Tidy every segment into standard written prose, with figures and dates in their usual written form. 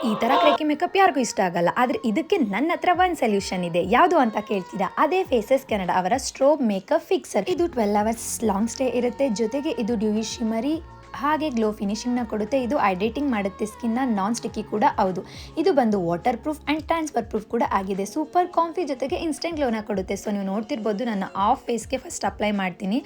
ಈ ಥರ ಕ್ರೇಕಿ ಮೇಕಪ್ ಯಾರಿಗೂ ಇಷ್ಟ ಆಗಲ್ಲ. ಆದರೆ ಇದಕ್ಕೆ ನನ್ನ ಹತ್ರ ಒಂದು ಸೊಲ್ಯೂಷನ್ ಇದೆ. ಯಾವುದು ಅಂತ ಕೇಳ್ತೀರಾ? ಅದೇ ಫೇಸಸ್ ಕೆನಡಾ ಅವರ ಸ್ಟ್ರೋಬ್ ಮೇಕಪ್ ಫಿಕ್ಸರ್. ಇದು 12 ಅವರ್ಸ್ ಲಾಂಗ್ ಸ್ಟೇ ಇರುತ್ತೆ. ಜೊತೆಗೆ ಇದು ಡ್ಯೂಯಿ ಶಿಮರಿ ಹಾಗೆ ಗ್ಲೋ ಫಿನಿಶಿಂಗ್ನ ಕೊಡುತ್ತೆ. ಇದು ಹೈಡ್ರೇಟಿಂಗ್ ಮಾಡುತ್ತೆ ಸ್ಕಿನ್ನ. ನಾನ್ ಸ್ಟಿಕ್ಕಿ ಕೂಡ ಹೌದು. ಇದು ಬಂದು water proof and transfer proof ಕೂಡ ಆಗಿದೆ. ಸೂಪರ್ ಕಾಂಫಿ ಜೊತೆಗೆ ಇನ್ಸ್ಟೆಂಟ್ ಗ್ಲೋನ ಕೊಡುತ್ತೆ. ಸೊ ನೀವು ನೋಡ್ತಿರ್ಬೋದು, ನನ್ನ ಆಫ್ ಫೇಸ್ಗೆ ಫಸ್ಟ್ ಅಪ್ಲೈ ಮಾಡ್ತೀನಿ.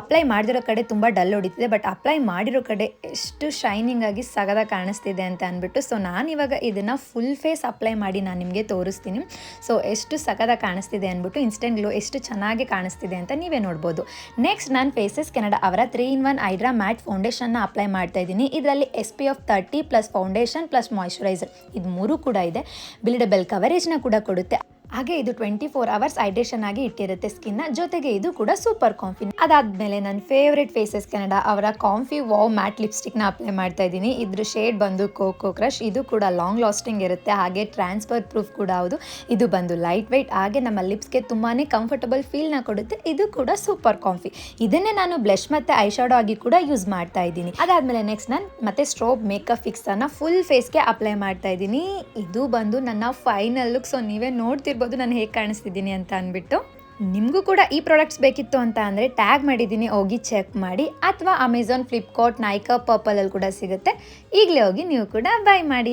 ಅಪ್ಲೈ ಮಾಡಿರೋ ಕಡೆ ತುಂಬ ಡಲ್ ಹೊಡಿತಿದೆ, ಬಟ್ ಅಪ್ಲೈ ಮಾಡಿರೋ ಕಡೆ ಎಷ್ಟು ಶೈನಿಂಗ್ ಆಗಿ ಸಗದಾಗಿ ಕಾಣಿಸ್ತಿದೆ ಅಂತ ಅಂದ್ಬಿಟ್ಟು. ಸೊ ನಾನಿವಾಗ ಇದನ್ನು ಫುಲ್ ಫೇಸ್ ಅಪ್ಲೈ ಮಾಡಿ ನಾನು ನಿಮಗೆ ತೋರಿಸ್ತೀನಿ. ಸೊ ಎಷ್ಟು ಸಗದಾಗಿ ಕಾಣಿಸ್ತಿದೆ ಅಂದ್ಬಿಟ್ಟು, ಇನ್ಸ್ಟೆಂಟ್ ಗ್ಲೋ ಎಷ್ಟು ಚೆನ್ನಾಗಿ ಕಾಣಿಸ್ತಿದೆ ಅಂತ ನೀವೇ ನೋಡ್ಬೋದು. ನೆಕ್ಸ್ಟ್ ನಾನು ಫೇಸಸ್ ಕೆನಡಾ ಅವರ 3-in-1 hydra mat foundation apply ಮಾಡ್ತಾ ಇದ್ದೀನಿ. ಇದರಲ್ಲಿ SPF 30 plus foundation plus moisturiser ಇದು 3 ಕೂಡ ಇದೆ. ಬಿಲ್ಡಬಲ್ ಕವರೇಜ್ನ ಕೂಡ ಕೊಡುತ್ತೆ. ಹಾಗೆ ಇದು 24 ಅವರ್ಸ್ ಹೈಡ್ರೇಷನ್ ಆಗಿ ಇಟ್ಟಿರುತ್ತೆ ಸ್ಕಿನ್ನ. ಜೊತೆಗೆ ಇದು ಕೂಡ ಸೂಪರ್ ಕಾಂಫಿ. ಅದಾದಮೇಲೆ ನನ್ನ ಫೇವ್ರೆಟ್ ಫೇಸಸ್ ಕೆನಡಾ ಅವರ ಕಾಂಫಿ ವಾವ್ ಮ್ಯಾಟ್ ಲಿಪ್ಸ್ಟಿಕ್ನ ಅಪ್ಲೈ ಮಾಡ್ತಾ ಇದ್ದೀನಿ. ಇದ್ರ ಶೇಡ್ ಬಂದು ಕೋಕೋ ಕ್ರಶ್. ಇದು ಕೂಡ ಲಾಂಗ್ ಲಾಸ್ಟಿಂಗ್ ಇರುತ್ತೆ, ಹಾಗೆ ಟ್ರಾನ್ಸ್ಫರ್ ಪ್ರೂಫ್ ಕೂಡ ಹೌದು. ಇದು ಬಂದು ಲೈಟ್ ವೆಯ್ಟ್, ಹಾಗೆ ನಮ್ಮ ಲಿಪ್ಸ್ಗೆ ತುಂಬಾ ಕಂಫರ್ಟಬಲ್ ಫೀಲ್ನ ಕೊಡುತ್ತೆ. ಇದು ಕೂಡ ಸೂಪರ್ ಕಾಂಫಿ. ಇದನ್ನೇ ನಾನು ಬ್ಲಷ್ ಮತ್ತು ಐ ಶಾಡೋ ಆಗಿ ಕೂಡ ಯೂಸ್ ಮಾಡ್ತಾ ಇದ್ದೀನಿ. ಅದಾದಮೇಲೆ ನೆಕ್ಸ್ಟ್ ನಾನು ಮತ್ತೆ ಸ್ಟ್ರೋಬ್ ಮೇಕಪ್ ಫಿಕ್ಸರ್ನ ಫುಲ್ ಫೇಸ್ಗೆ ಅಪ್ಲೈ ಮಾಡ್ತಾ ಇದ್ದೀನಿ. ಇದು ಬಂದು ನನ್ನ ಫೈನಲ್ ಲುಕ್. ಸೊ ನೀವೇ ನೋಡ್ತಿರ್ಬೋದು ನಾನು ಹೇಗೆ ಕಾಣಿಸ್ತಿದ್ದೀನಿ ಅಂತ ಅಂದ್ಬಿಟ್ಟು. ನಿಮಗೂ ಕೂಡ ಈ ಪ್ರಾಡಕ್ಟ್ಸ್ ಬೇಕಿತ್ತು ಅಂತ ಅಂದರೆ ಟ್ಯಾಗ್ ಮಾಡಿದ್ದೀನಿ, ಹೋಗಿ ಚೆಕ್ ಮಾಡಿ. ಅಥವಾ ಅಮೆಝಾನ್, ಫ್ಲಿಪ್ಕಾರ್ಟ್, ನೈಕಾ, ಪರ್ಪಲಲ್ಲಿ ಕೂಡ ಸಿಗುತ್ತೆ. ಈಗಲೇ ಹೋಗಿ ನೀವು ಕೂಡ ಬೈ ಮಾಡಿ.